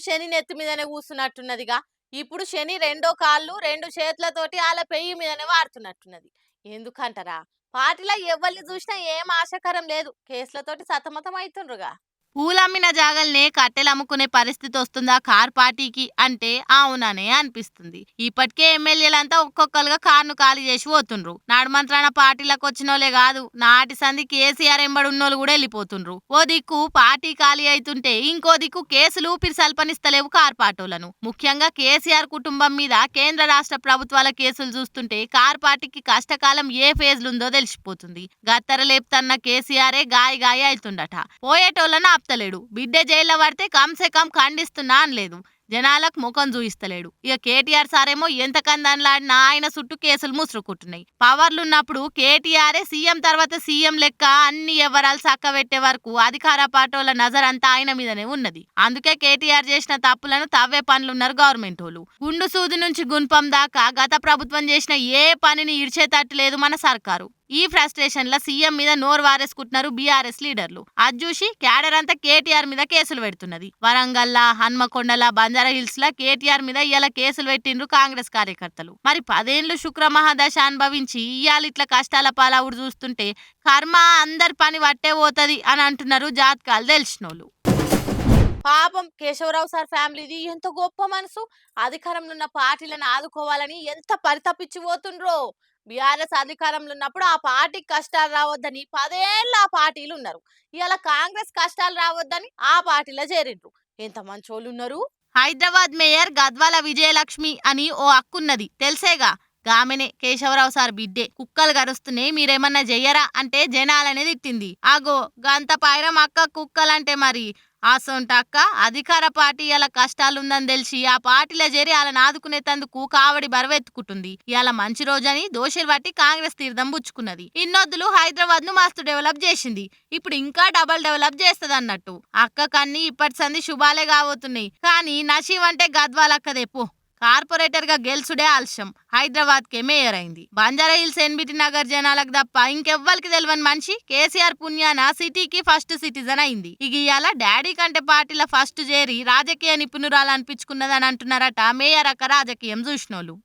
శని నెత్తి మీదనే కూసున్నట్టున్నదిగా. ఇప్పుడు శని రెండో కాళ్ళు, 2 చేతులతోటి ఆళ్ళ పెయ్యి మీదనే వాడుతున్నట్టున్నది. ఎందుకంటారా? పార్టీలో ఎవ్వల్ని జూసినా ఏం ఆశాకరం లేదు. కేసులతోటి సతమతం అయితుండ్రుగా. పూలమ్మిన జాగల్నే కట్టెలమ్ముకునే పరిస్థితి వస్తుందా కార్ పార్టీకి అంటే అవుననే అనిపిస్తుంది. ఇప్పటికే ఎమ్మెల్యేలంతా ఒక్కొక్కరుగా కార్ను ఖాళీ చేసి పోతుండ్రు. నడుమంత్రాన పార్టీలకు వచ్చినోళ్లే కాదు, నాటి సంధి కేసీఆర్ ఎంబడున్నోళ్ళు కూడా వెళ్ళిపోతుండ్రు. ఓ దిక్కు పార్టీ ఖాళీ అవుతుంటే ఇంకో దిక్కు కేసులు పిరిసల్పనిస్తలేవు కార్ పార్టీలను. ముఖ్యంగా కేసీఆర్ కుటుంబం మీద కేంద్ర రాష్ట్ర ప్రభుత్వాల కేసులు చూస్తుంటే కార్ పార్టీకి కష్టకాలం ఏ ఫేజ్లుందో తెలిసిపోతుంది. గత్తర లేపుతన్న కేసీఆరే గాయ అవుతుండట. పోయేటోళ్ళను ఆప్తలేడు. బిడ్డ జైల్లో పడితే కంసే కం ఖండిస్తున్నా అనలేదు. జనాలకు ముఖం చూయిస్తలేడు. ఇక కేటీఆర్ సారేమో ఎంత కందన్లాడినా ఆయన చుట్టూ కేసులు ముసురుకుంటున్నాయి. పవర్లున్నప్పుడు కేటీఆరే సీఎం తర్వాత సీఎం లెక్క అన్ని ఎవరాలు చక్కబెట్టే వరకు అధికార పార్టీల నజర్ అంతా ఆయన మీదనే ఉన్నది. అందుకే కేటీఆర్ చేసిన తప్పులను తవ్వే పనులున్నారు గవర్నమెంట్ వాళ్ళు. గుండు సూది నుంచి గుణపం దాకా గత ప్రభుత్వం చేసిన ఏ పనిని ఇడిచేటట్టు లేదు మన సర్కారు. ఈ ఫ్రస్ట్రేషన్ ల సీఎం మీద నోరు వారేసుకుంటున్నారు బీఆర్ఎస్ లీడర్లు. అది చూసి క్యాడర్ అంతా కేటీఆర్ మీద కేసులు పెడుతున్నది. వరంగల్, హన్మకొండల, బంజారా హిల్స్ లా కేటీఆర్ మీద ఇవాళ కేసులు పెట్టిండ్రు కాంగ్రెస్ కార్యకర్తలు. మరి 10 ఏళ్లు శుక్ర మహాదశ అనుభవించి ఇవాళ ఇట్లా కష్టాల పాలవుడు చూస్తుంటే కర్మ అందరి పని పట్టే పోతది అని అంటున్నారు జాతకాలు తెలిసినోళ్ళు. పాపం కేశవరావు సార్ ఫ్యామిలీది ఎంత గొప్ప మనసు. అధికారంలో ఉన్న పార్టీలను ఆదుకోవాలని ఎంత పరితపించి పోతుండ్రో. బీఆర్ఎస్ అధికారంలో ఉన్నప్పుడు ఆ పార్టీకి కష్టాలు రావద్దని 10 ఏళ్ళు ఆ పార్టీలు ఉన్నారు. ఇవాళ కాంగ్రెస్ కష్టాలు రావద్దని ఆ పార్టీలో చేరిండ్రు. ఎంత మంచోళ్ళు ఉన్నారు. హైదరాబాద్ మేయర్ గద్వాల విజయలక్ష్మి అని ఓ అక్కున్నది తెలిసేగా. గామెనే కేశవరావు సార్ బిడ్డే. కుక్కలు గరుస్తున్నాయి మీరేమన్నా చెయ్యరా అంటే జనాలనే తిట్టింది. ఆగో గంత పైరం అక్క కుక్కలంటే మరి ఆసొంట అక్క అధికార పార్టీ ఇలా కష్టాలుందని తెలిసి ఆ పార్టీలో చేరి వాళ్ళని ఆదుకునేందుకు కావడి బరవెత్తుకుంటుంది. ఇవాళ మంచి రోజని దోషులు బట్టి కాంగ్రెస్ తీర్థం పుచ్చుకున్నది. ఇన్నొద్దులు హైదరాబాద్ ను మస్తు డెవలప్ చేసింది. ఇప్పుడు ఇంకా డబల్ డెవలప్ చేస్తుంది అన్నట్టు. అక్క కన్నీ ఇప్పటి సంది శుభాలే కాబోతున్నాయి. కానీ నషీవ్ అంటే గద్వాలక్కదే పో. కార్పొరేటర్ గా గెలుచుడే ఆలస్యం. హైదరాబాద్ కే మేయర్ అయింది. బంజారా హిల్స్, ఎన్బిటి నగర్ జనాలకు తప్ప ఇంకెవ్వరికి తెలియని మనిషి కేసీఆర్ పుణ్యాన సిటీకి ఫస్ట్ సిటిజన్ అయింది. ఇక ఇవాళ డాడీ కంటే పార్టీల ఫస్ట్ చేరి రాజకీయ నిపుణురాలు అనిపించుకున్నదని అంటున్నారట మేయర్ అక్క రాజకీయం చూసినోళ్ళు.